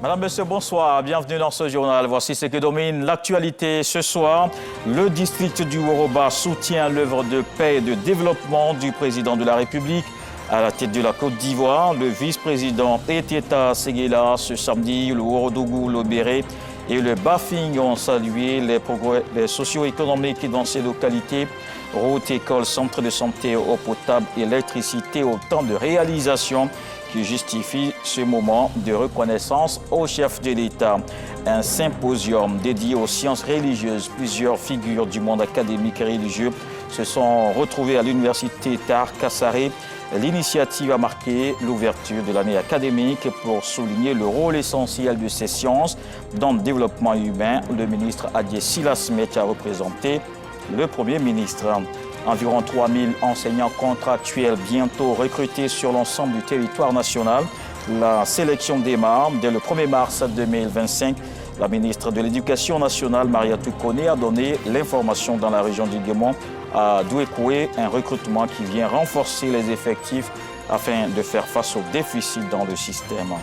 Madame, Monsieur, bonsoir. Bienvenue dans ce journal. Voici ce que domine l'actualité ce soir. Le district du Woroba soutient l'œuvre de paix et de développement du président de la République. À la tête de la Côte d'Ivoire, le vice-président Eteta Seguela ce samedi, le Worodougou, le Béré et le Bafing ont salué les progrès socio-économiques dans ces localités. Routes, écoles, centres de santé, eau potable, électricité, autant de réalisations qui justifient ce moment de reconnaissance au chef de l'État. Un symposium dédié aux sciences religieuses. Plusieurs figures du monde académique et religieux se sont retrouvées à l'université Tar Kassaré. L'initiative a marqué l'ouverture de l'année académique pour souligner le rôle essentiel de ces sciences dans le développement humain. Le ministre Adié Silasmet a représenté le Premier ministre. Environ 3000 enseignants contractuels bientôt recrutés sur l'ensemble du territoire national. La sélection démarre dès le 1er mars 2025. La ministre de l'Éducation nationale, Maria Toukone, a donné l'information dans la région du Guémon à Douékoué, un recrutement qui vient renforcer les effectifs afin de faire face aux déficits dans le système.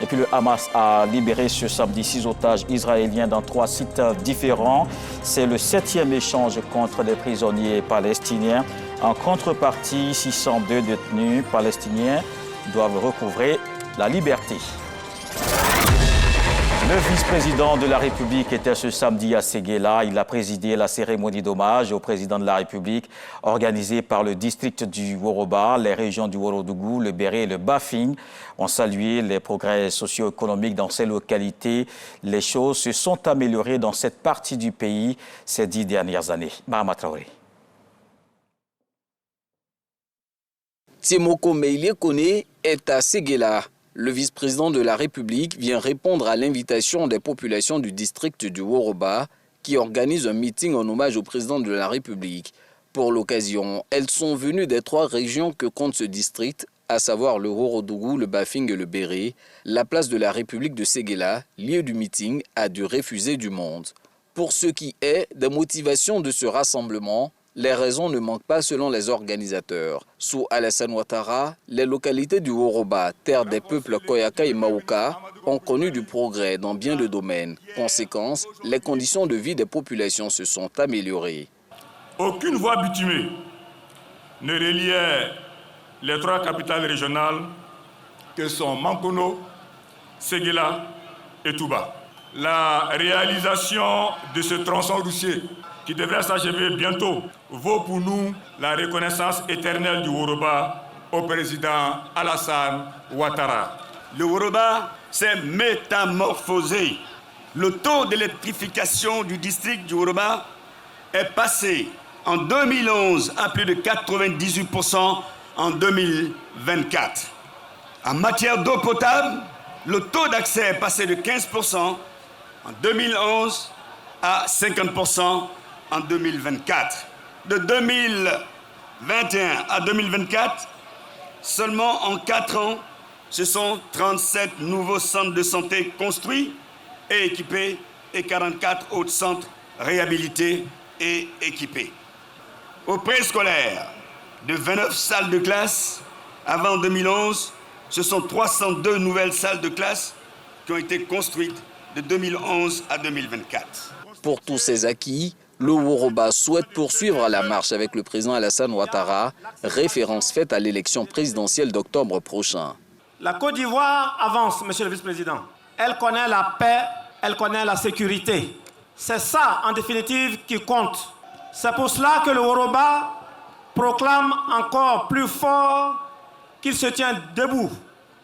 Et puis le Hamas a libéré ce samedi 6 otages israéliens dans 3 sites différents. C'est le 7e échange contre les prisonniers palestiniens. En contrepartie, 602 détenus palestiniens doivent recouvrer la liberté. Le vice-président de la République était ce samedi à Séguéla. Il a présidé la cérémonie d'hommage au président de la République organisée par le district du Woroba. Les régions du Worodougou, le Béré et le Bafing ont salué les progrès socio-économiques dans ces localités. Les choses se sont améliorées dans cette partie du pays ces 10 dernières années. Mahama Traoré. Timoko Meïlie Kone est à Séguéla. Le vice-président de la République vient répondre à l'invitation des populations du district du Woroba qui organise un meeting en hommage au président de la République. Pour l'occasion, elles sont venues des 3 régions que compte ce district, à savoir le Worodougou, le Bafing et le Béré. La place de la République de Séguéla, lieu du meeting, a dû refuser du monde. Pour ce qui est des motivations de ce rassemblement, les raisons ne manquent pas selon les organisateurs. Sous Alassane Ouattara, les localités du Woroba, terre des peuples Koyaka et Maouka, ont connu du progrès dans bien de domaines. Conséquence, les conditions de vie des populations se sont améliorées. Aucune voie bitumée ne reliait les 3 capitales régionales que sont Mankono, Séguéla et Touba. La réalisation de ce tronçon routier qui devrait s'achever bientôt, vaut pour nous la reconnaissance éternelle du Woroba au président Alassane Ouattara. Le Woroba s'est métamorphosé. Le taux d'électrification du district du Woroba est passé en 2011 à plus de 98% en 2024. En matière d'eau potable, le taux d'accès est passé de 15% en 2011 à 50% en 2024. De 2021 à 2024, seulement en 4 ans, ce sont 37 nouveaux centres de santé construits et équipés et 44 autres centres réhabilités et équipés. Au préscolaire, de 29 salles de classe avant 2011, ce sont 302 nouvelles salles de classe qui ont été construites de 2011 à 2024. Pour tous ces acquis, le Woroba souhaite poursuivre la marche avec le président Alassane Ouattara, référence faite à l'élection présidentielle d'octobre prochain. La Côte d'Ivoire avance, monsieur le vice-président. Elle connaît la paix, elle connaît la sécurité. C'est ça, en définitive, qui compte. C'est pour cela que le Woroba proclame encore plus fort qu'il se tient debout,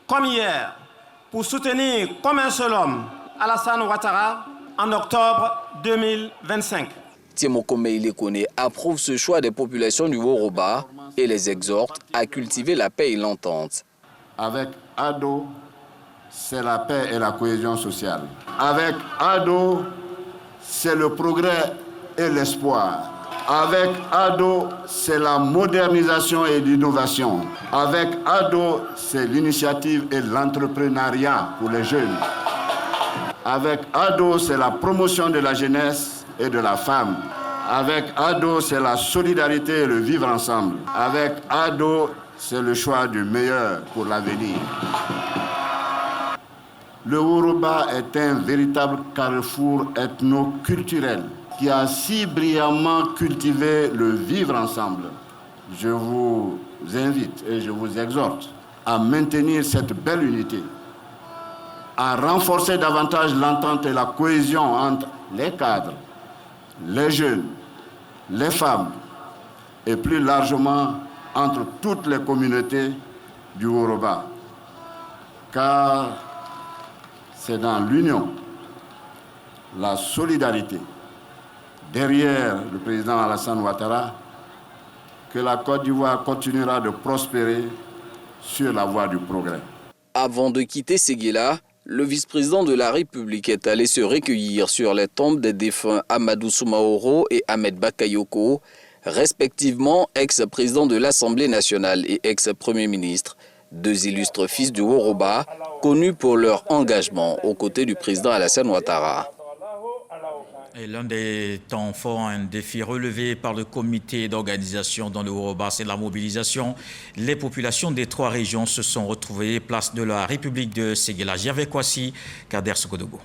comme hier, pour soutenir comme un seul homme Alassane Ouattara en octobre 2025. Timoko Meïlie Kone approuve ce choix des populations du Woroba et les exhorte à cultiver la paix et l'entente. Avec ADO, c'est la paix et la cohésion sociale. Avec ADO, c'est le progrès et l'espoir. Avec ADO, c'est la modernisation et l'innovation. Avec ADO, c'est l'initiative et l'entrepreneuriat pour les jeunes. Avec ADO, c'est la promotion de la jeunesse et de la femme. Avec ADO, c'est la solidarité et le vivre ensemble. Avec ADO, c'est le choix du meilleur pour l'avenir. Le Woroba est un véritable carrefour ethno-culturel qui a si brillamment cultivé le vivre ensemble. Je vous invite et je vous exhorte à maintenir cette belle unité, à renforcer davantage l'entente et la cohésion entre les cadres, les jeunes, les femmes et plus largement entre toutes les communautés du Woroba. Car c'est dans l'union, la solidarité, derrière le président Alassane Ouattara, que la Côte d'Ivoire continuera de prospérer sur la voie du progrès. Avant de quitter Séguéla, le vice-président de la République est allé se recueillir sur les tombes des défunts Amadou Soumaoro et Ahmed Bakayoko, respectivement ex-président de l'Assemblée nationale et ex-premier ministre, deux illustres fils du Woroba, connus pour leur engagement aux côtés du président Alassane Ouattara. Et l'un des temps forts, un défi relevé par le comité d'organisation dans le Woroba, c'est la mobilisation. Les populations des trois régions se sont retrouvées place de la République de Séguéla. Gervais Kwasi, Kader Sokodogo.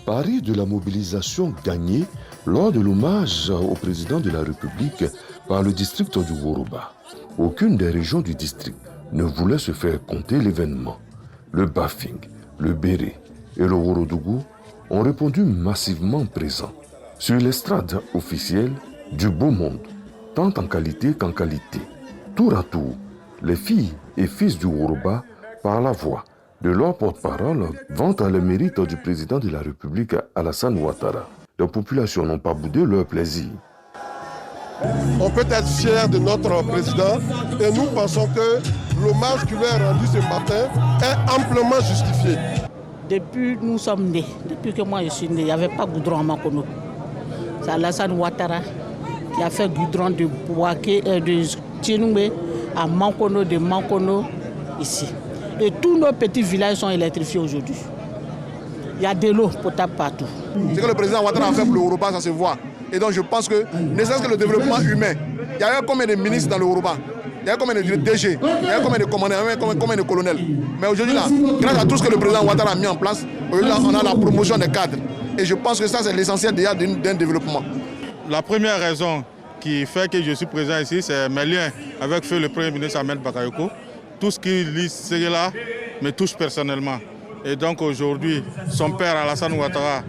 Pari de la mobilisation gagnée lors de l'hommage au président de la République par le district du Woroba. Aucune des régions du district ne voulait se faire compter l'événement. Le Bafing, le Béré et le Worodougou ont répondu massivement présents sur l'estrade officielle du beau monde, tant en qualité qu'en qualité. Tour à tour, les filles et fils du Woroba, par la voix de leur porte-parole, vantent le mérite du président de la République Alassane Ouattara. Les populations n'ont pas boudé leur plaisir. On peut être fier de notre président et nous pensons que l'hommage qu'il lui a rendu ce matin est amplement justifié. Depuis nous sommes nés, depuis que moi je suis né, il n'y avait pas goudron à Mankono. C'est Alassane Ouattara qui a fait goudron de Bouaké, de Tchénoumé à Mankono, de Mankono ici. Et tous nos petits villages sont électrifiés aujourd'hui. Il y a de l'eau potable partout. Ce que le président Ouattara a fait pour le Woroba, ça se voit. Et donc je pense que, ne serait-ce que le développement humain, il y avait combien de ministres dans le Woroba? Il y a combien de DG, il y a combien de commandants, combien de colonels. Mais aujourd'hui, là, grâce à tout ce que le président Ouattara a mis en place, aujourd'hui, là, on a la promotion des cadres. Et je pense que ça, c'est l'essentiel déjà d'un développement. La première raison qui fait que je suis présent ici, c'est mes liens avec le Premier ministre Ahmed Bakayoko. Tout ce qui lit Séguéla me touche personnellement. Et donc aujourd'hui, son père Alassane Ouattara,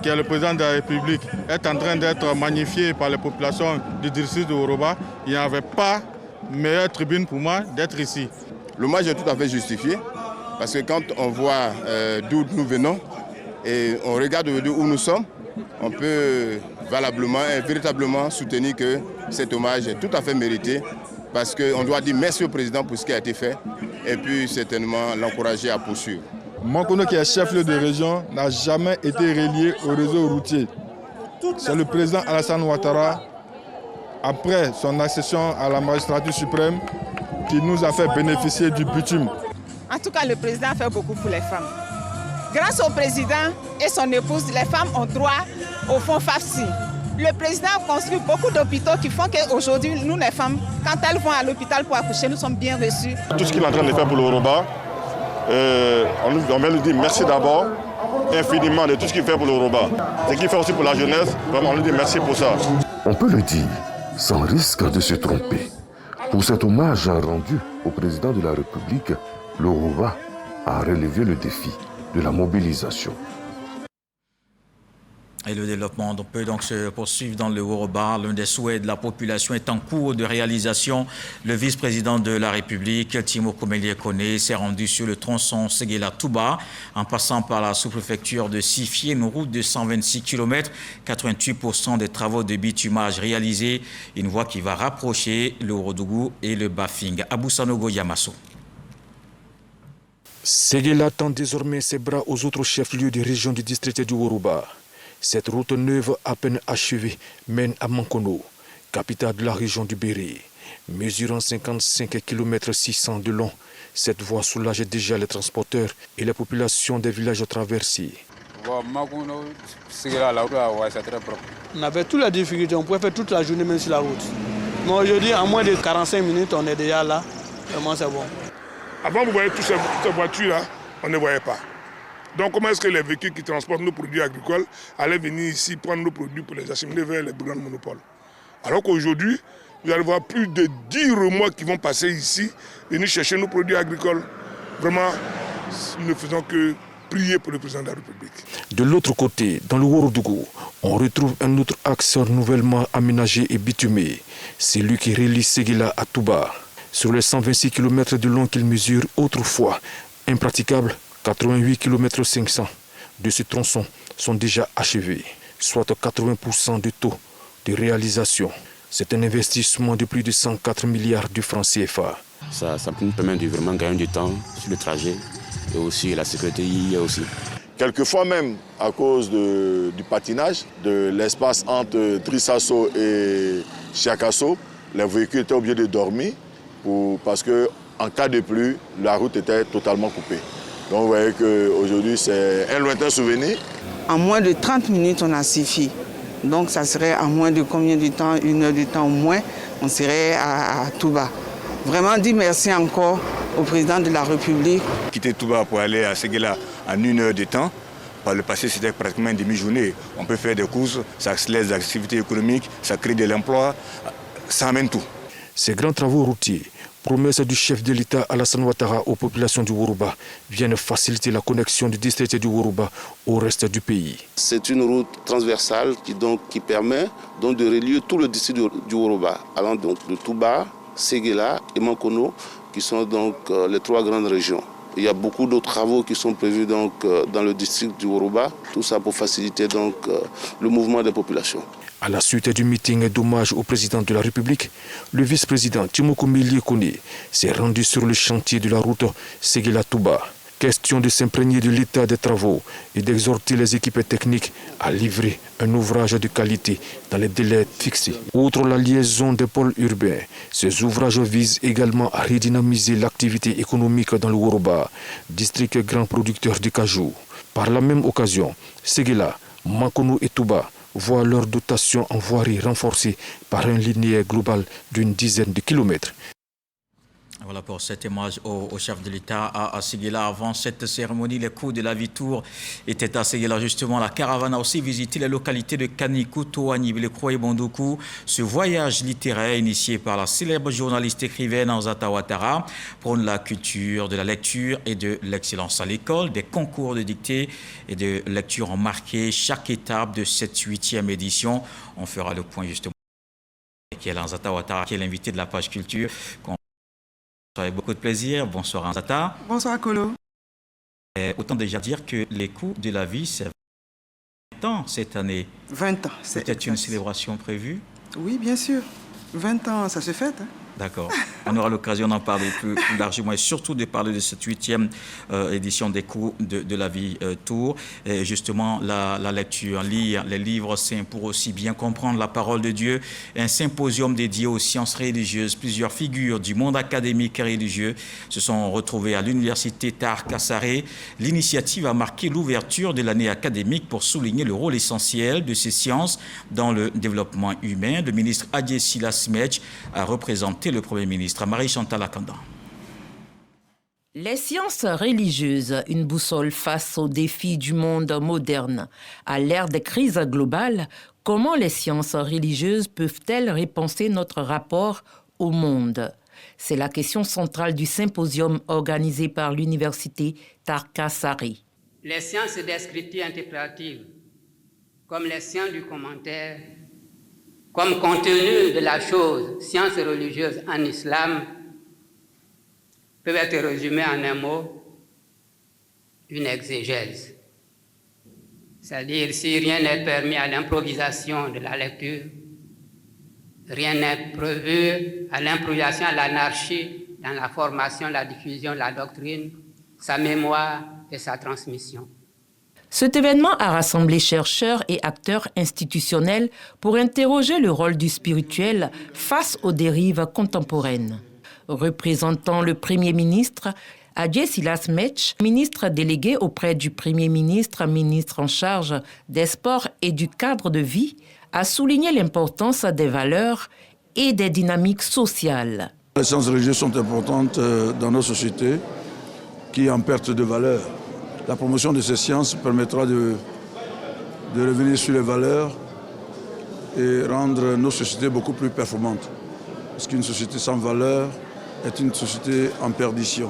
qui est le président de la République, est en train d'être magnifié par les populations du district de Woroba. Il n'y avait pas meilleure tribune pour moi d'être ici. L'hommage est tout à fait justifié parce que quand on voit d'où nous venons et on regarde où nous sommes, on peut valablement et véritablement soutenir que cet hommage est tout à fait mérité parce qu'on doit dire merci au président pour ce qui a été fait et puis certainement l'encourager à poursuivre. Mankono, qui est chef-lieu de région, n'a jamais été relié au réseau routier. C'est le président Alassane Ouattara, après son accession à la magistrature suprême, qui nous a fait bénéficier du bitume. En tout cas, le président a fait beaucoup pour les femmes. Grâce au président et son épouse, les femmes ont droit au fonds FAFSI. Le président a construit beaucoup d'hôpitaux qui font qu'aujourd'hui, nous les femmes, quand elles vont à l'hôpital pour accoucher, nous sommes bien reçues. Tout ce qu'il est en train de faire pour le Woroba, on va lui dire merci d'abord, infiniment de tout ce qu'il fait pour le Woroba. Ce qu'il fait aussi pour la jeunesse, vraiment on lui dit merci pour ça. On peut le dire sans risque de se tromper. Pour cet hommage rendu au président de la République, le Woroba a relevé le défi de la mobilisation. Et le développement peut donc se poursuivre dans le Woroba. L'un des souhaits de la population est en cours de réalisation. Le vice-président de la République, Timo Komélié Koné, s'est rendu sur le tronçon Séguéla-Touba en passant par la sous-préfecture de Sifi, une route de 126 km, 88% des travaux de bitumage réalisés, une voie qui va rapprocher le Worodougou et le Bafing. Abou Sanogo Yamasso. Séguéla tend désormais ses bras aux autres chefs-lieux des régions du district du Woroba. Cette route neuve, à peine achevée, mène à Mankono, capitale de la région du Béré. Mesurant 55 km 600 de long, cette voie soulage déjà les transporteurs et les populations des villages traversés. On avait toutes les difficultés, on pouvait faire toute la journée même sur la route. Mais aujourd'hui, en moins de 45 minutes, on est déjà là. Vraiment, c'est bon. Avant, vous voyez toutes ces voitures-là, on ne voyait pas. Donc comment est-ce que les véhicules qui transportent nos produits agricoles allaient venir ici prendre nos produits pour les acheminer vers les grands monopoles? Alors qu'aujourd'hui, vous allez voir plus de 10 remorques qui vont passer ici, venir chercher nos produits agricoles. Vraiment, nous ne faisons que prier pour le président de la République. De l'autre côté, dans le Ouorodougou, on retrouve un autre axe nouvellement aménagé et bitumé. C'est lui qui relie Séguéla à Touba. Sur les 126 km de long qu'il mesure autrefois, impraticable, 88 km 500 de ce tronçon sont déjà achevés, soit 80% du taux de réalisation. C'est un investissement de plus de 104 milliards de francs CFA. Ça nous permet de vraiment gagner du temps sur le trajet et aussi la sécurité y est aussi. Quelquefois même, à cause du patinage, de l'espace entre Trissasso et Chiakasso, les véhicules étaient obligés de dormir parce qu'en cas de pluie, la route était totalement coupée. Donc vous voyez qu'aujourd'hui, c'est un lointain souvenir. En moins de 30 minutes, on a suffi. Donc ça serait en moins de combien de temps, 1 heure de temps au moins, on serait à Touba. Vraiment dire merci encore au président de la République. Quitter Touba pour aller à Séguéla en 1 heure de temps, par le passé c'était pratiquement une demi-journée. On peut faire des courses, ça accélère les activités économiques, ça crée de l'emploi, ça amène tout. Ces grands travaux routiers, promesse du chef de l'État Alassane Ouattara aux populations du Woroba, viennent faciliter la connexion du district du Woroba au reste du pays. C'est une route transversale qui permet donc de relier tout le district du Woroba, allant donc de Touba, Séguéla et Mankono, qui sont donc les 3 grandes régions. Il y a beaucoup d'autres travaux qui sont prévus donc dans le district du Woroba, tout ça pour faciliter donc le mouvement des populations. À la suite du meeting d'hommage au président de la République, le vice-président Timoko Mélié Koné s'est rendu sur le chantier de la route Séguéla-Touba. Question de s'imprégner de l'état des travaux et d'exhorter les équipes techniques à livrer un ouvrage de qualité dans les délais fixés. Outre la liaison des pôles urbains, ces ouvrages visent également à redynamiser l'activité économique dans le Woroba, district grand producteur de cajou. Par la même occasion, Séguéla, Mankono et Touba voient leur dotation en voirie renforcée par un linéaire global d'une dizaine de kilomètres. Voilà pour cet hommage au chef de l'État à Séguéla. Avant cette cérémonie, les cours de la Vitour étaient à Séguéla. Justement, la caravane a aussi visité les localités de Kanikou, Toani, Bilekro et Bondoukou. Ce voyage littéraire initié par la célèbre journaliste écrivaine Anzata Ouattara prône la culture de la lecture et de l'excellence à l'école. Des concours de dictée et de lecture ont marqué chaque étape de cette 8e édition. On fera le point justement avec Anzata Ouattara, qui est l'invité de la page culture. Avec beaucoup de plaisir. Bonsoir Anzata. Bonsoir Kolo. Autant déjà dire que les coups de la vie, c'est 20 ans cette année. 20 ans. C'est peut-être une célébration prévue? Oui, bien sûr. 20 ans, ça se fête. Hein? D'accord. On aura l'occasion d'en parler plus largement et surtout de parler de cette 8e édition des cours de la vie Tour. Et justement, la lecture, lire les livres saints pour aussi bien comprendre la parole de Dieu. Un symposium dédié aux sciences religieuses. Plusieurs figures du monde académique et religieux se sont retrouvées à l'université Tahar Kassaré. L'initiative a marqué l'ouverture de l'année académique pour souligner le rôle essentiel de ces sciences dans le développement humain. Le ministre Adjé Silas Medj a représenté le Premier ministre. Marie-Chantal Akanda. Les sciences religieuses, une boussole face aux défis du monde moderne. À l'ère des crises globales, comment les sciences religieuses peuvent-elles repenser notre rapport au monde? C'est la question centrale du symposium organisé par l'université Tahar Kassaré. Les sciences d'écriture interprétative, comme les sciences du commentaire, comme contenu de la chose, sciences religieuses en islam, peuvent être résumées en un mot, une exégèse. C'est-à-dire, si rien n'est permis à l'improvisation de la lecture, rien n'est prévu à l'improvisation, à l'anarchie, dans la formation, la diffusion de la doctrine, sa mémoire et sa transmission. Cet événement a rassemblé chercheurs et acteurs institutionnels pour interroger le rôle du spirituel face aux dérives contemporaines. Représentant le Premier ministre, Adjé Silas Medj, ministre délégué auprès du Premier ministre, ministre en charge des sports et du cadre de vie, a souligné l'importance des valeurs et des dynamiques sociales. Les sciences religieuses sont importantes dans nos sociétés qui en perte de valeur. La promotion de ces sciences permettra de revenir sur les valeurs et rendre nos sociétés beaucoup plus performantes. Parce qu'une société sans valeur est une société en perdition.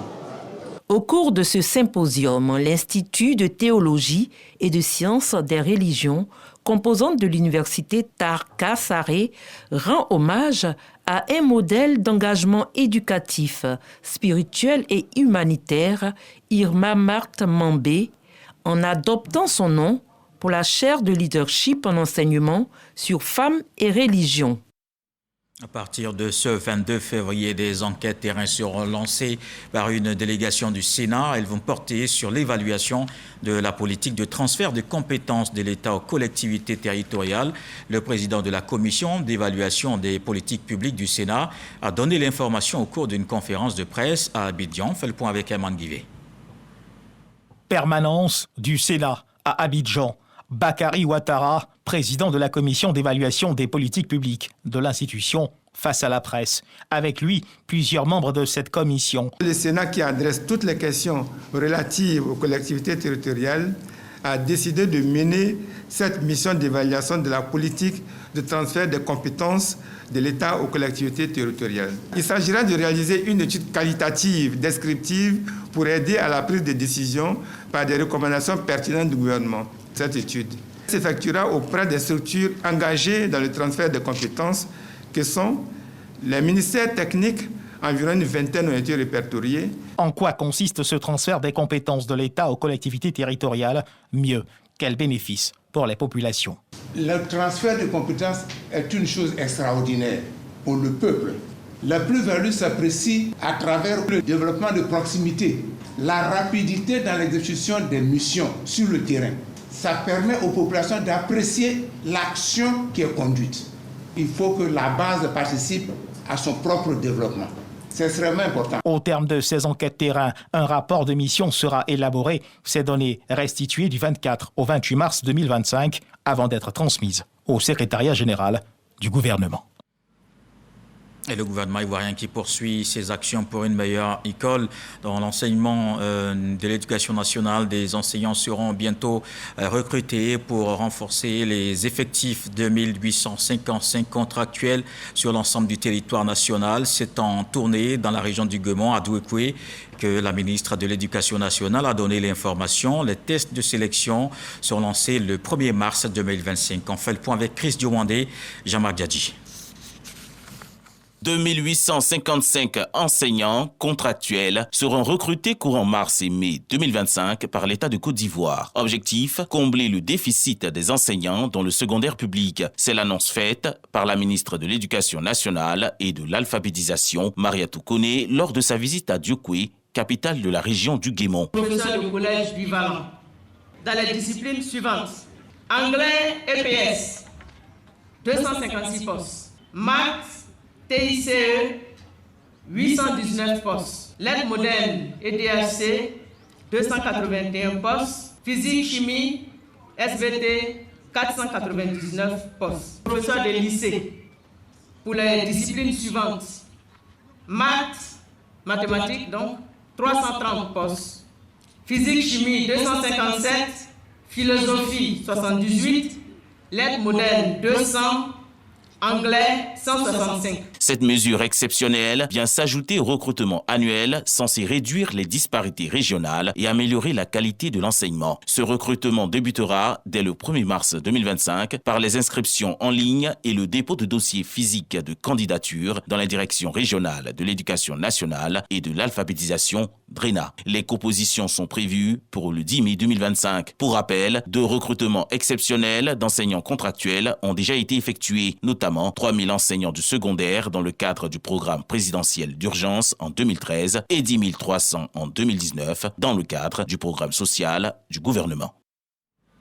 Au cours de ce symposium, l'Institut de théologie et de sciences des religions, composante de l'université Tarka Saré, rend hommage à un modèle d'engagement éducatif, spirituel et humanitaire, Irma Marthe Mambé, en adoptant son nom pour la chaire de leadership en enseignement sur femmes et religion. À partir de ce 22 février, des enquêtes terrain seront lancées par une délégation du Sénat. Elles vont porter sur l'évaluation de la politique de transfert de compétences de l'État aux collectivités territoriales. Le président de la commission d'évaluation des politiques publiques du Sénat a donné l'information au cours d'une conférence de presse à Abidjan. On fait le point avec Herman Guivet. Permanence du Sénat à Abidjan. Bakary Ouattara, président de la commission d'évaluation des politiques publiques de l'institution, face à la presse. Avec lui, plusieurs membres de cette commission. Le Sénat, qui adresse toutes les questions relatives aux collectivités territoriales, a décidé de mener cette mission d'évaluation de la politique de transfert des compétences de l'État aux collectivités territoriales. Il s'agira de réaliser une étude qualitative, descriptive, pour aider à la prise de décision par des recommandations pertinentes du gouvernement. Cette étude s'effectuera auprès des structures engagées dans le transfert de compétences que sont les ministères techniques. Environ une vingtaine ont été répertoriés. En quoi consiste ce transfert des compétences de l'État aux collectivités territoriales? Mieux, quels bénéfices pour les populations? Le transfert de compétences est une chose extraordinaire pour le peuple. La plus-value s'apprécie à travers le développement de proximité, la rapidité dans l'exécution des missions sur le terrain. Ça permet aux populations d'apprécier l'action qui est conduite. Il faut que la base participe à son propre développement. C'est extrêmement important. Au terme de ces enquêtes terrain, un rapport de mission sera élaboré. Ces données restituées du 24 au 28 mars 2025 avant d'être transmises au secrétariat général du gouvernement. Et le gouvernement ivoirien qui poursuit ses actions pour une meilleure école. Dans l'enseignement de l'éducation nationale, des enseignants seront bientôt recrutés pour renforcer les effectifs 2855 contractuels sur l'ensemble du territoire national. C'est en tournée dans la région du Guémon, à Douékoué, que la ministre de l'Éducation nationale a donné l'information. Les tests de sélection sont lancés le 1er mars 2025. On fait le point avec Chris Diomandé, Jean-Marc Diadji. 2855 enseignants contractuels seront recrutés courant mars et mai 2025 par l'État de Côte d'Ivoire. Objectif, combler le déficit des enseignants dans le secondaire public. C'est l'annonce faite par la ministre de l'Éducation nationale et de l'alphabétisation, Mariatou Koné, lors de sa visite à Douékoué, capitale de la région du Guémon. Professeur du collège du Vallon, dans les disciplines suivantes: anglais EPS, 256 postes, maths, TICE, 819 postes. L'aide moderne EDHC, 281 postes. Physique, chimie, SVT, 499 postes. Professeur de lycée, pour les disciplines suivantes: maths, mathématiques, donc 330 postes. Physique, chimie, 257. Philosophie, 78. L'aide moderne, 200. Anglais, 165. Cette mesure exceptionnelle vient s'ajouter au recrutement annuel censé réduire les disparités régionales et améliorer la qualité de l'enseignement. Ce recrutement débutera dès le 1er mars 2025 par les inscriptions en ligne et le dépôt de dossiers physiques de candidature dans la direction régionale de l'éducation nationale et de l'alphabétisation DRENA. Les compositions sont prévues pour le 10 mai 2025. Pour rappel, 2 recrutements exceptionnels d'enseignants contractuels ont déjà été effectués, notamment 3000 enseignants du secondaire dans le cadre du programme présidentiel d'urgence en 2013 et 10 300 en 2019 dans le cadre du programme social du gouvernement.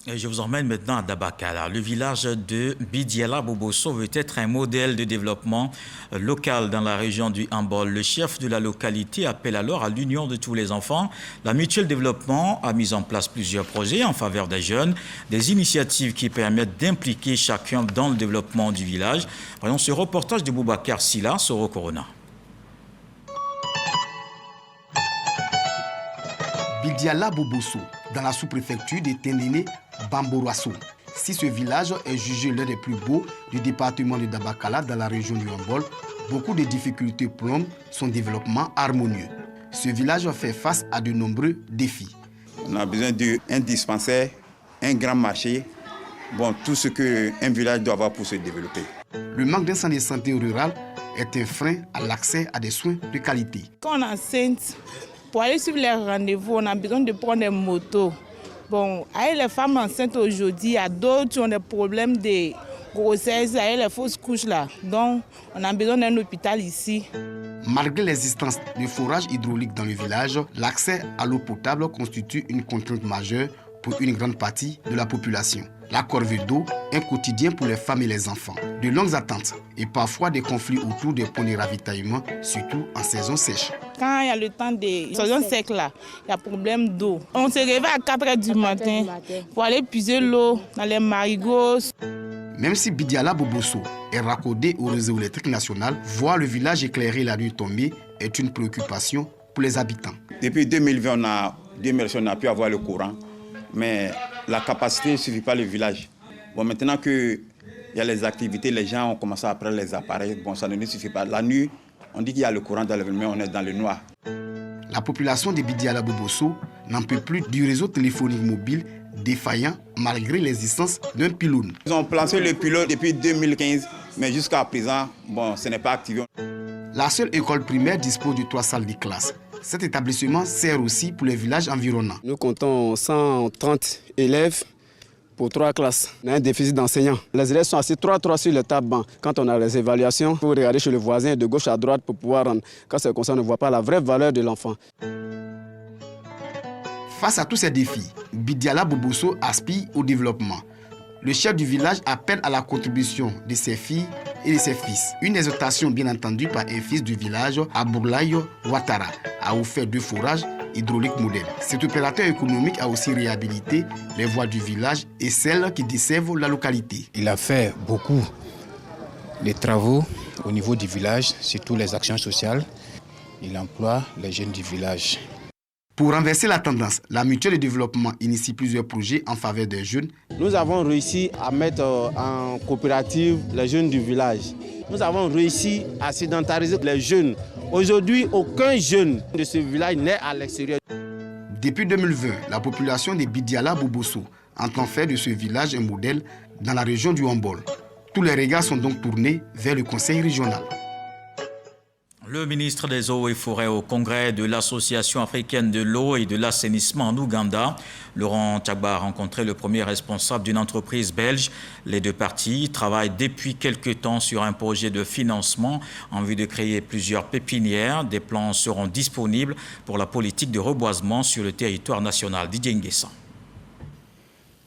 Et je vous emmène maintenant à Dabakala. Le village de Bidiala Bobosso veut être un modèle de développement local dans la région du Hambol. Le chef de la localité appelle alors à l'union de tous les enfants. La Mutuelle Développement a mis en place plusieurs projets en faveur des jeunes, des initiatives qui permettent d'impliquer chacun dans le développement du village. Voyons ce reportage de Boubacar Silla, Soro Corona. Bidiala Bobosso, dans la sous-préfecture de Tendene Bamboroasso. Si ce village est jugé l'un des plus beaux du département de Dabakala dans la région du Hambol, beaucoup de difficultés plombent son développement harmonieux. Ce village fait face à de nombreux défis. On a besoin d'un dispensaire, un grand marché, tout ce qu'un village doit avoir pour se développer. Le manque d'un centre de santé rural est un frein à l'accès à des soins de qualité. Quand on est enceinte, pour aller suivre les rendez-vous, on a besoin de prendre des motos. Avec les femmes enceintes aujourd'hui, il y a d'autres qui ont des problèmes de grossesse, avec les fausses couches là. Donc, on a besoin d'un hôpital ici. Malgré l'existence de forages hydrauliques dans le village, l'accès à l'eau potable constitue une contrainte majeure pour une grande partie de la population. La corvée d'eau, un quotidien pour les femmes et les enfants. De longues attentes et parfois des conflits autour des points de ravitaillement, surtout en saison sèche. Quand il y a le temps de saison sèche là, il y a problème d'eau. On se réveille à 4 h du matin pour aller puiser l'eau dans les marigots. Même si Bidiala Bobosso est raccordé au réseau électrique national, voir le village éclairé la nuit tombée est une préoccupation pour les habitants. Depuis 2020, on a pu avoir le courant, mais la capacité ne suffit pas le village. Maintenant qu'il y a les activités, les gens ont commencé à prendre les appareils, ça ne suffit pas. La nuit, on dit qu'il y a le courant dans le ville, mais on est dans le noir. La population de Bidiala Bobosso n'en peut plus du réseau téléphonique mobile défaillant malgré l'existence d'un pylône. Ils ont placé le pylône depuis 2015, mais jusqu'à présent, ce n'est pas activé. La seule école primaire dispose de 3 salles de classe. Cet établissement sert aussi pour les villages environnants. Nous comptons 130 élèves pour 3 classes. On a un déficit d'enseignants. Les élèves sont assis 3-3 sur le table-banc. Quand on a les évaluations, il faut regarder chez le voisin de gauche à droite pour pouvoir rendre. Quand c'est comme ça, on ne voit pas la vraie valeur de l'enfant. Face à tous ces défis, Bidiala Bobosso aspire au développement. Le chef du village appelle à la contribution de ses filles et de ses fils. Une exhortation bien entendue par un fils du village, Aboulaye Ouattara, a offert 2 forages hydrauliques modèles. Cet opérateur économique a aussi réhabilité les voies du village et celles qui desservent la localité. Il a fait beaucoup de travaux au niveau du village, surtout les actions sociales. Il emploie les jeunes du village. Pour renverser la tendance, la mutuelle de développement initie plusieurs projets en faveur des jeunes. Nous avons réussi à mettre en coopérative les jeunes du village. Nous avons réussi à sédentariser les jeunes. Aujourd'hui, aucun jeune de ce village n'est à l'extérieur. Depuis 2020, la population de Bidiala Bobosso entend faire de ce village un modèle dans la région du Hambol. Tous les regards sont donc tournés vers le conseil régional. Le ministre des Eaux et Forêts au congrès de l'Association africaine de l'eau et de l'assainissement en Ouganda, Laurent Tchagba, a rencontré le premier responsable d'une entreprise belge. Les 2 parties travaillent depuis quelques temps sur un projet de financement en vue de créer plusieurs pépinières. Des plans seront disponibles pour la politique de reboisement sur le territoire national. Didier Nguessan.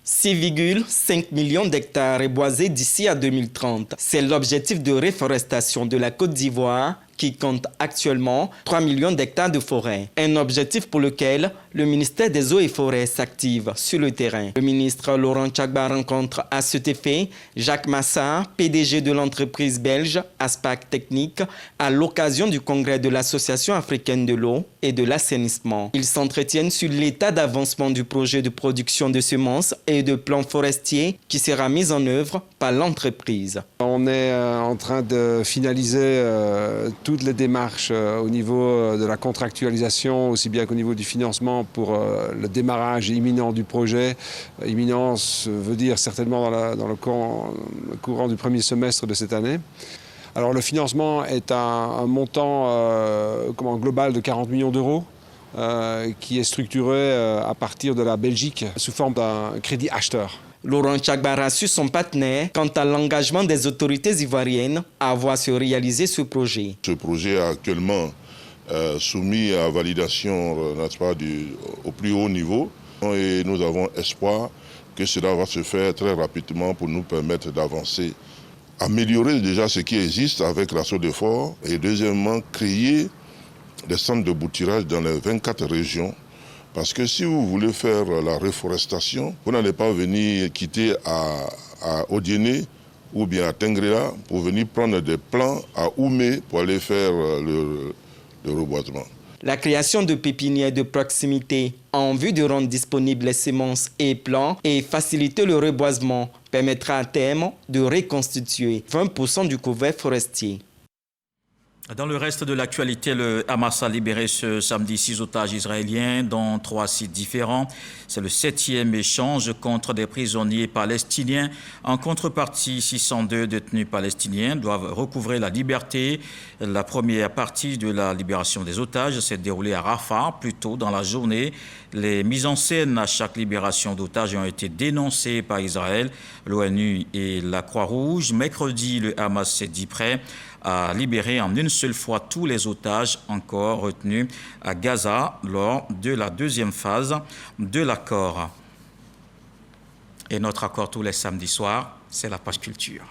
6,5 millions d'hectares reboisés d'ici à 2030. C'est l'objectif de réforestation de la Côte d'Ivoire qui compte actuellement 3 millions d'hectares de forêt. Un objectif pour lequel le ministère des Eaux et Forêts s'active sur le terrain. Le ministre Laurent Tchagba rencontre à cet effet Jacques Massard, PDG de l'entreprise belge Aspac Technique, à l'occasion du congrès de l'Association africaine de l'eau et de l'assainissement. Ils s'entretiennent sur l'état d'avancement du projet de production de semences et de plans forestiers qui sera mis en œuvre par l'entreprise. On est en train de finaliser toutes les démarches au niveau de la contractualisation, aussi bien qu'au niveau du financement pour le démarrage imminent du projet. Imminence veut dire certainement dans le courant du premier semestre de cette année. Alors le financement est un montant global de 40 millions d'euros qui est structuré à partir de la Belgique sous forme d'un crédit acheteur. Laurent Tchagba rassure son partenaire quant à l'engagement des autorités ivoiriennes à voir se réaliser ce projet. Ce projet est actuellement soumis à validation au plus haut niveau et nous avons espoir que cela va se faire très rapidement pour nous permettre d'avancer. Améliorer déjà ce qui existe avec la Sodefort et deuxièmement créer des centres de bouturage dans les 24 régions. Parce que si vous voulez faire la réforestation, vous n'allez pas venir quitter à Odiéné ou bien à Tengrela pour venir prendre des plants à Oumé pour aller faire le reboisement. La création de pépinières de proximité en vue de rendre disponibles les semences et plants et faciliter le reboisement permettra à terme de reconstituer 20% du couvert forestier. Dans le reste de l'actualité, le Hamas a libéré ce samedi 6 otages israéliens dans 3 sites différents. C'est le 7e échange contre des prisonniers palestiniens. En contrepartie, 602 détenus palestiniens doivent recouvrer la liberté. La première partie de la libération des otages s'est déroulée à Rafah plus tôt dans la journée. Les mises en scène à chaque libération d'otages ont été dénoncées par Israël, l'ONU et la Croix-Rouge. Mercredi, le Hamas s'est dit prêt à libérer en une seule fois tous les otages encore retenus à Gaza lors de la deuxième phase de l'accord. Et notre accord tous les samedis soirs, c'est la page culture.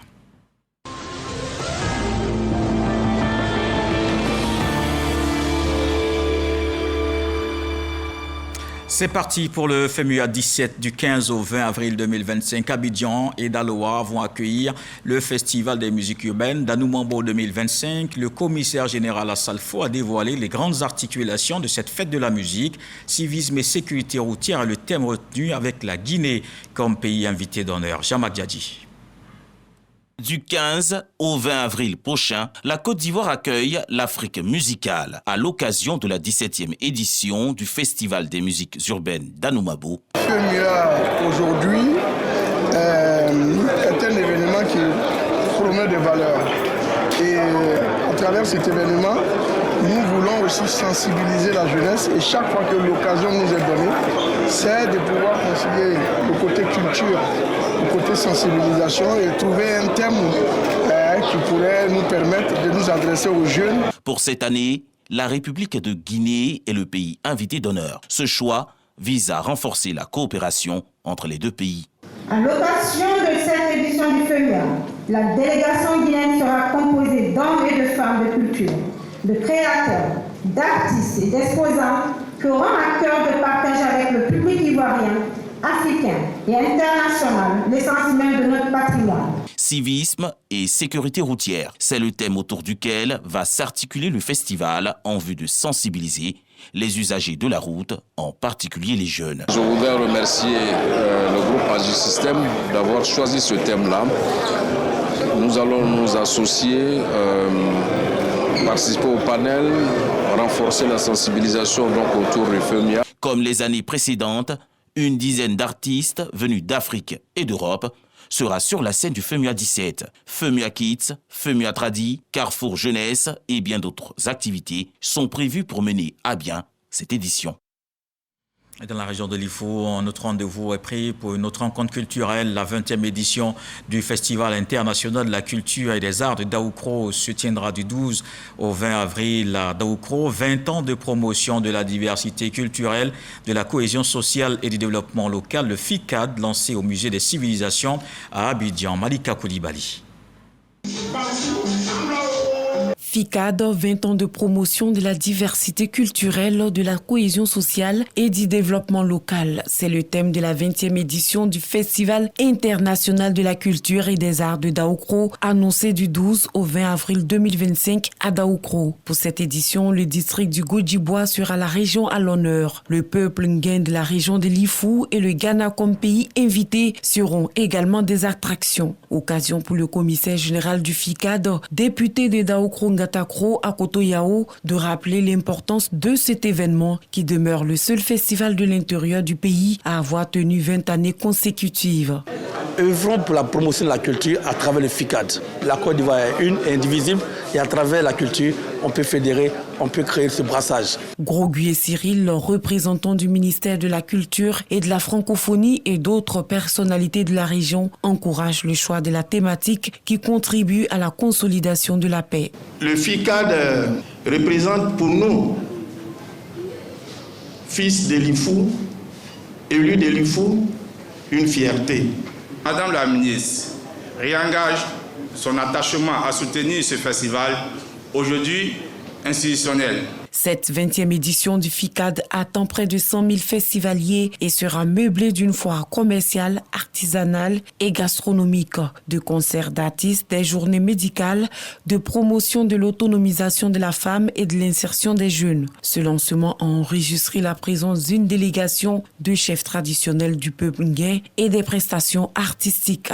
C'est parti pour le FEMUA 17 du 15 au 20 avril 2025. Abidjan et Daloa vont accueillir le Festival des musiques urbaines d'Anoumambo 2025. Le commissaire général Assalfo a dévoilé les grandes articulations de cette fête de la musique. Civisme et sécurité routière est le thème retenu avec la Guinée comme pays invité d'honneur. Jamak Diadji. Du 15 au 20 avril prochain, la Côte d'Ivoire accueille l'Afrique musicale à l'occasion de la 17e édition du Festival des musiques urbaines d'Anoumambo. FEMUA aujourd'hui est un événement qui promeut des valeurs. Et à travers cet événement, nous voulons aussi sensibiliser la jeunesse et chaque fois que l'occasion nous est donnée, c'est de pouvoir concilier le côté culture, le côté sensibilisation et trouver un thème qui pourrait nous permettre de nous adresser aux jeunes. Pour cette année, la République de Guinée est le pays invité d'honneur. Ce choix vise à renforcer la coopération entre les deux pays. À l'occasion de cette édition du FEMUA, la délégation guinéenne sera composée d'hommes et de femmes de culture, de créateurs, d'artistes et d'exposants qui auront à cœur de partager avec le public ivoirien, africain et international l'essence même de notre patrimoine. Civisme et sécurité routière, c'est le thème autour duquel va s'articuler le festival en vue de sensibiliser les usagers de la route, en particulier les jeunes. Je voudrais remercier le groupe Agir-Système d'avoir choisi ce thème-là. Nous allons nous associer, participer au panel, renforcer la sensibilisation donc, autour du FEMUA. Comme les années précédentes, une dizaine d'artistes venus d'Afrique et d'Europe sera sur la scène du FEMUA 17. FEMUA Kids, FEMUA Tradi, Carrefour Jeunesse et bien d'autres activités sont prévues pour mener à bien cette édition. Dans la région de l'Ifou, notre rendez-vous est pris pour une autre rencontre culturelle. La 20e édition du Festival international de la culture et des arts de Daoukro se tiendra du 12 au 20 avril à Daoukro. 20 ans de promotion de la diversité culturelle, de la cohésion sociale et du développement local. Le FICAD, lancé au Musée des civilisations à Abidjan. Malika Koulibaly. FICAD, 20 ans de promotion de la diversité culturelle, de la cohésion sociale et du développement local. C'est le thème de la 20e édition du Festival international de la culture et des arts de Daoukro, annoncé du 12 au 20 avril 2025 à Daoukro. Pour cette édition, le district du Godjibois sera la région à l'honneur. Le peuple Nguyen de la région de l'Ifou et le Ghana comme pays invité seront également des attractions. Occasion pour le commissaire général du FICAD, député de Daoukro Ngatakro à Kotoyao, de rappeler l'importance de cet événement qui demeure le seul festival de l'intérieur du pays à avoir tenu 20 années consécutives. Œuvrons pour la promotion de la culture à travers le FICAD. La Côte d'Ivoire est une et indivisible et à travers la culture, on peut fédérer, on peut créer ce brassage. Groguier Cyril, représentant du ministère de la Culture et de la Francophonie et d'autres personnalités de la région, encouragent le choix de la thématique qui contribue à la consolidation de la paix. Le FICAD représente pour nous, fils de l'Ifou, élus de l'Ifou, une fierté. Madame la ministre réengage son attachement à soutenir ce festival aujourd'hui institutionnel. Cette 20e édition du FICAD attend près de 100 000 festivaliers et sera meublée d'une foire commerciale, artisanale et gastronomique, de concerts d'artistes, des journées médicales, de promotion de l'autonomisation de la femme et de l'insertion des jeunes. Ce lancement a enregistré la présence d'une délégation de chefs traditionnels du peuple Ngué et des prestations artistiques.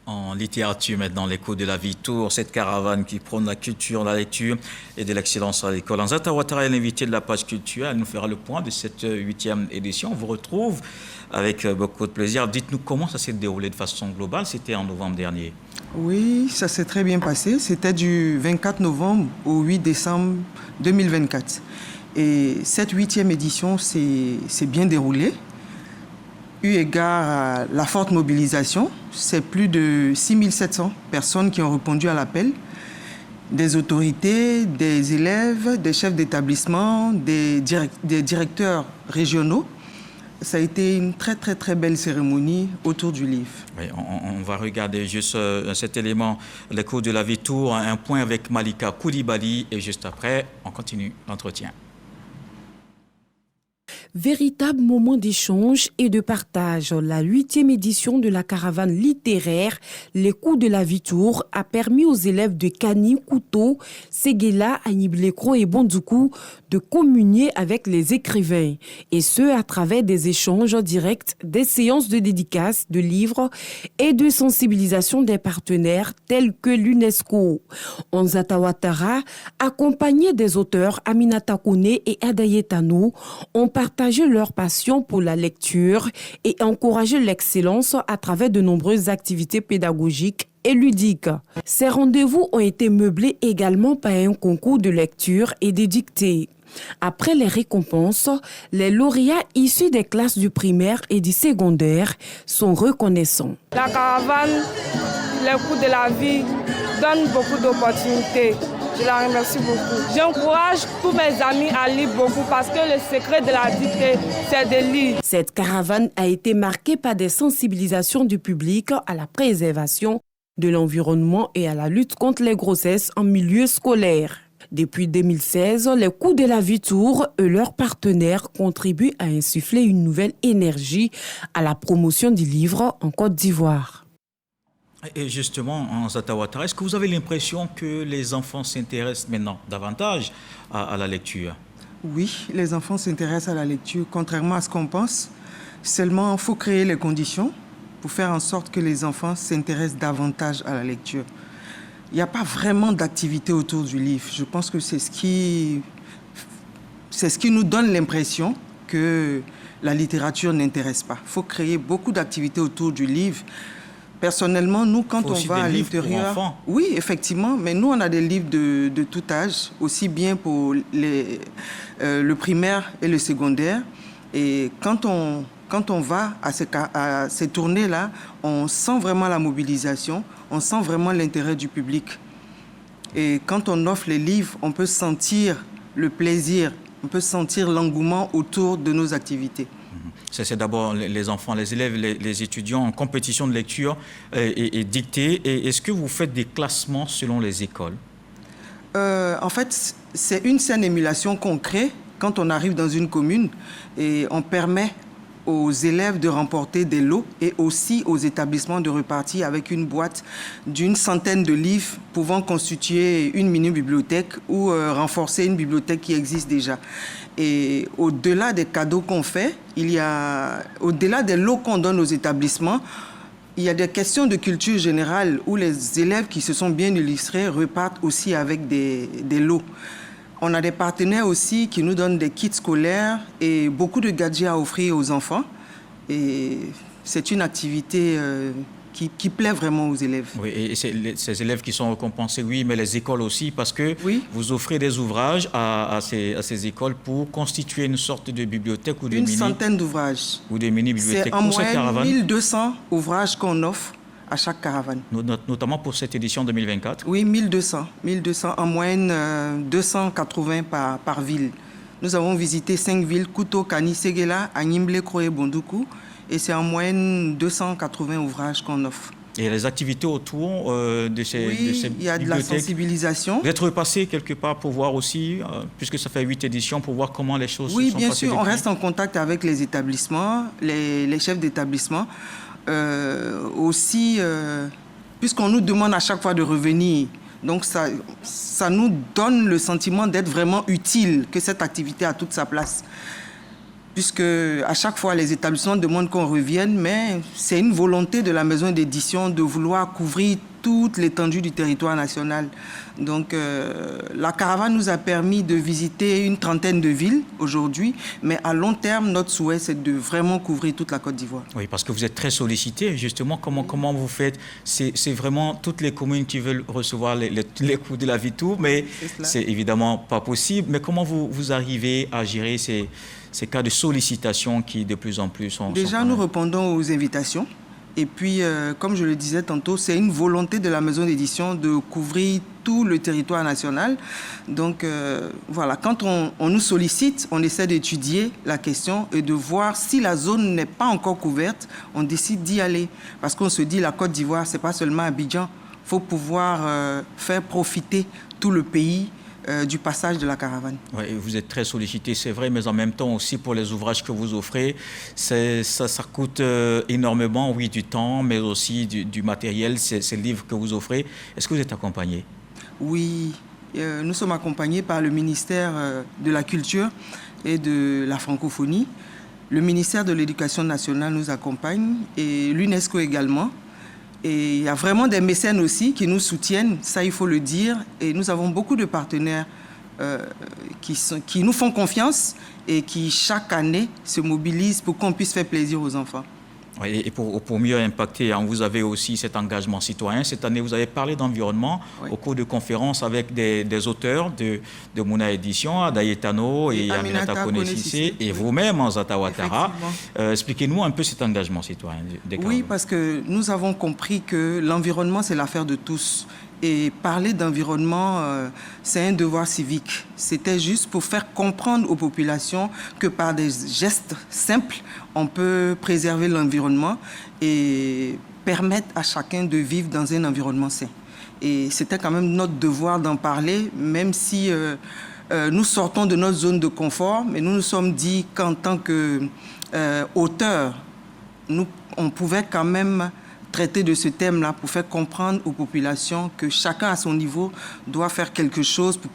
En littérature maintenant, l'écho de la vie tour, cette caravane qui prône la culture, la lecture et de l'excellence à l'école. Ansata Ouattara est l'invité de la page culture. Elle nous fera le point de cette 8e édition. On vous retrouve avec beaucoup de plaisir. Dites-nous comment ça s'est déroulé de façon globale. C'était en novembre dernier. Oui, ça s'est très bien passé. C'était du 24 novembre au 8 décembre 2024. Et cette 8e édition s'est bien déroulée. Eu égard à la forte mobilisation, c'est plus de 6700 personnes qui ont répondu à l'appel, des autorités, des élèves, des chefs d'établissement, des directeurs régionaux. Ça a été une très très très belle cérémonie autour du livre. Oui, on va regarder juste cet élément, l'écho de la vie tour, un point avec Malika Koulibaly et juste après, on continue l'entretien. Véritable moment d'échange et de partage, la 8e édition de la caravane littéraire Les coups de la vie tour a permis aux élèves de Kani, Kouto, Séguéla, Aniblekro et Bondoukou de communier avec les écrivains, et ce à travers des échanges directs, des séances de dédicaces, de livres et de sensibilisation des partenaires tels que l'UNESCO. Ansata Ouattara, accompagné des auteurs Aminata Kone et Adayetano, ont partagé leur passion pour la lecture et encouragé l'excellence à travers de nombreuses activités pédagogiques et ludiques. Ces rendez-vous ont été meublés également par un concours de lecture et des dictées. Après les récompenses, les lauréats issus des classes du primaire et du secondaire sont reconnaissants. La caravane, les coups de la vie, donne beaucoup d'opportunités. Je la remercie beaucoup. J'encourage tous mes amis à lire beaucoup parce que le secret de la dictée, c'est de lire. Cette caravane a été marquée par des sensibilisations du public à la préservation de l'environnement et à la lutte contre les grossesses en milieu scolaire. Depuis 2016, les coups de la vie tour et leurs partenaires contribuent à insuffler une nouvelle énergie à la promotion du livre en Côte d'Ivoire. Et justement, Ansata Ouattara, est-ce que vous avez l'impression que les enfants s'intéressent maintenant davantage à la lecture? Oui, les enfants s'intéressent à la lecture, contrairement à ce qu'on pense. Seulement, il faut créer les conditions pour faire en sorte que les enfants s'intéressent davantage à la lecture. Il n'y a pas vraiment d'activité autour du livre. Je pense que c'est ce qui nous donne l'impression que la littérature n'intéresse pas. Il faut créer beaucoup d'activités autour du livre. Personnellement, nous, quand on va à l'intérieur... Oui, effectivement, mais nous, on a des livres de tout âge, aussi bien pour le primaire et le secondaire. Et quand on va à ces tournées-là, on sent vraiment la mobilisation, on sent vraiment l'intérêt du public. Et quand on offre les livres, on peut sentir le plaisir, on peut sentir l'engouement autour de nos activités. C'est d'abord les enfants, les élèves, les étudiants en compétition de lecture et dictée. Et est-ce que vous faites des classements selon les écoles? En fait, c'est une saine émulation qu'on crée quand on arrive dans une commune et on permet aux élèves de remporter des lots et aussi aux établissements de repartir avec une boîte d'une centaine de livres pouvant constituer une mini-bibliothèque ou renforcer une bibliothèque qui existe déjà. Et au-delà des cadeaux qu'on fait, au-delà des lots qu'on donne aux établissements, il y a des questions de culture générale où les élèves qui se sont bien illustrés repartent aussi avec des lots. On a des partenaires aussi qui nous donnent des kits scolaires et beaucoup de gadgets à offrir aux enfants. Et c'est une activité qui plaît vraiment aux élèves. Oui, et ces élèves qui sont récompensés, oui, mais les écoles aussi, parce que vous offrez des ouvrages à ces écoles pour constituer une sorte de bibliothèque ou de une centaine d'ouvrages. Ou des mini-bibliothèques. C'est en moyenne 1200 ouvrages qu'on offre à chaque caravane. Notamment pour cette édition 2024? Oui, 1200. 1200, en moyenne 280 par ville. Nous avons visité 5 villes, Kouto, Kani, Séguéla, Aniblekro et Bondoukou. Et c'est en moyenne 280 ouvrages qu'on offre. Et les activités autour de ces bibliothèques. Il y a de la sensibilisation. Vous êtes repassé quelque part pour voir aussi, puisque ça fait 8 éditions, pour voir comment les choses se sont passées. Oui, bien sûr, on reste en contact avec les établissements, les chefs d'établissement. Aussi, puisqu'on nous demande à chaque fois de revenir, donc ça nous donne le sentiment d'être vraiment utile, que cette activité a toute sa place. Puisque à chaque fois, les établissements demandent qu'on revienne, mais c'est une volonté de la maison d'édition de vouloir couvrir toute l'étendue du territoire national. Donc la caravane nous a permis de visiter une trentaine de villes aujourd'hui, mais à long terme, notre souhait, c'est de vraiment couvrir toute la Côte d'Ivoire. Oui, parce que vous êtes très sollicité, justement. Comment vous faites? C'est vraiment toutes les communes qui veulent recevoir les coûts de la Vitour, mais c'est évidemment pas possible. Mais comment vous arrivez à gérer ces cas de sollicitation qui de plus en plus sont... Déjà, nous répondons aux invitations. Et puis, comme je le disais tantôt, c'est une volonté de la maison d'édition de couvrir tout le territoire national. Donc, voilà, quand on nous sollicite, on essaie d'étudier la question et de voir si la zone n'est pas encore couverte, on décide d'y aller. Parce qu'on se dit, la Côte d'Ivoire, ce n'est pas seulement Abidjan. Il faut pouvoir faire profiter tout le pays du passage de la caravane. Oui, vous êtes très sollicité, c'est vrai, mais en même temps aussi pour les ouvrages que vous offrez, ça coûte énormément, oui, du temps, mais aussi du matériel, ces livres que vous offrez. Est-ce que vous êtes accompagné? Oui, nous sommes accompagnés par le ministère de la Culture et de la Francophonie. Le ministère de l'Éducation nationale nous accompagne et l'UNESCO également. Et il y a vraiment des mécènes aussi qui nous soutiennent, ça il faut le dire. Et nous avons beaucoup de partenaires qui nous font confiance et qui chaque année se mobilisent pour qu'on puisse faire plaisir aux enfants. Oui, et pour mieux impacter, vous avez aussi cet engagement citoyen. Cette année, vous avez parlé d'environnement au cours de conférences avec des auteurs de Mouna Édition, Adayetano et Aminata Kone-Sissé, et vous-même, Nzata Ouattara. Expliquez-nous un peu cet engagement citoyen. Oui, parce que nous avons compris que l'environnement, c'est l'affaire de tous. Et parler d'environnement, c'est un devoir civique. C'était juste pour faire comprendre aux populations que par des gestes simples, on peut préserver l'environnement et permettre à chacun de vivre dans un environnement sain. Et c'était quand même notre devoir d'en parler, même si nous sortons de notre zone de confort, mais nous nous sommes dit qu'en tant qu'auteurs, on pouvait quand même traiter de ce thème-là pour faire comprendre aux populations que chacun à son niveau doit faire quelque chose pour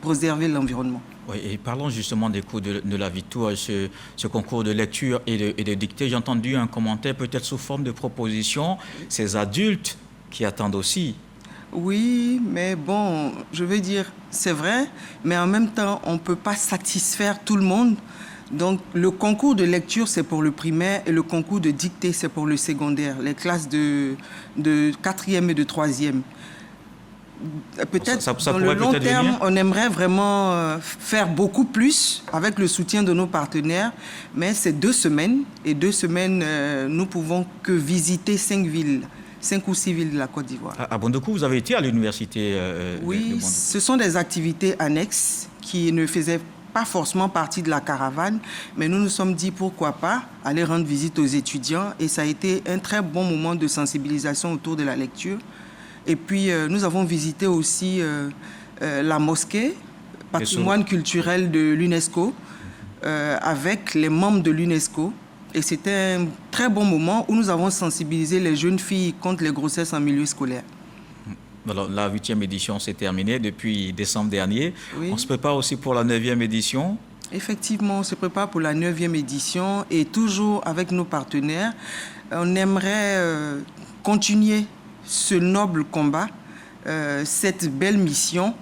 préserver l'environnement. Oui, et parlons justement des cours de la Vitour, ce concours de lecture et de dictée. J'ai entendu un commentaire peut-être sous forme de proposition, ces adultes qui attendent aussi. Oui, mais bon, je veux dire, c'est vrai, mais en même temps, on ne peut pas satisfaire tout le monde. Donc, le concours de lecture, c'est pour le primaire et le concours de dictée, c'est pour le secondaire, les classes de 4e et de 3e. Peut-être dans le long terme, on aimerait vraiment faire beaucoup plus avec le soutien de nos partenaires, mais c'est 2 semaines, et 2 semaines, nous pouvons que visiter 5 ou 6 villes de la Côte d'Ivoire. À Bondoukou, vous avez été à l'université Oui, ce sont des activités annexes qui ne faisaient pas forcément partie de la caravane, mais nous nous sommes dit pourquoi pas aller rendre visite aux étudiants, et ça a été un très bon moment de sensibilisation autour de la lecture. Et puis nous avons visité aussi la mosquée, patrimoine culturel de l'UNESCO, avec les membres de l'UNESCO, et c'était un très bon moment où nous avons sensibilisé les jeunes filles contre les grossesses en milieu scolaire. Alors, la 8e édition s'est terminée depuis décembre dernier. Oui. On se prépare aussi pour la 9e édition. Effectivement, on se prépare pour la 9e édition et toujours avec nos partenaires. On aimerait continuer ce noble combat, cette belle mission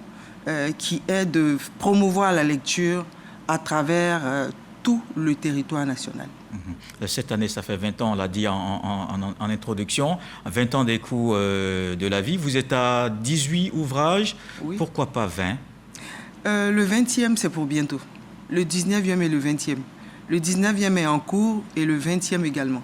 qui est de promouvoir la lecture à travers tout le territoire national. Cette année, ça fait 20 ans, on l'a dit en introduction, 20 ans des coups de la vie. Vous êtes à 18 ouvrages, oui. Pourquoi pas 20 Le 20e, c'est pour bientôt. Le 19e et le 20e. Le 19e est en cours et le 20e également.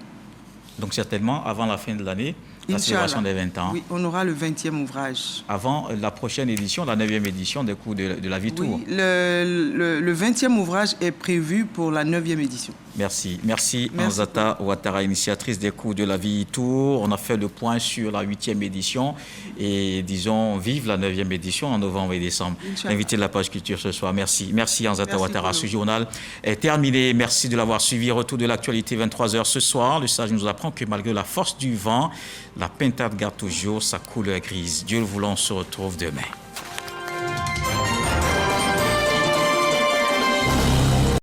Donc certainement, avant la fin de l'année, la célébration des 20 ans. Oui, on aura le 20e ouvrage. Avant prochaine édition, la 9e édition des Coups de la Vie Tour. Oui, le 20e ouvrage est prévu pour la 9e édition. Merci. Merci Anzata Ouattara, initiatrice des Coups de la Vie Tour. On a fait le point sur la 8e édition et disons, vive la 9e édition en novembre et décembre. Invité de la page culture ce soir. Merci. Merci Anzata Ouattara. Ce journal est terminé. Merci de l'avoir suivi. Retour de l'actualité 23h ce soir. Le sage nous apprend que malgré la force du vent, la pintade garde toujours sa couleur grise. Dieu le voulant, on se retrouve demain.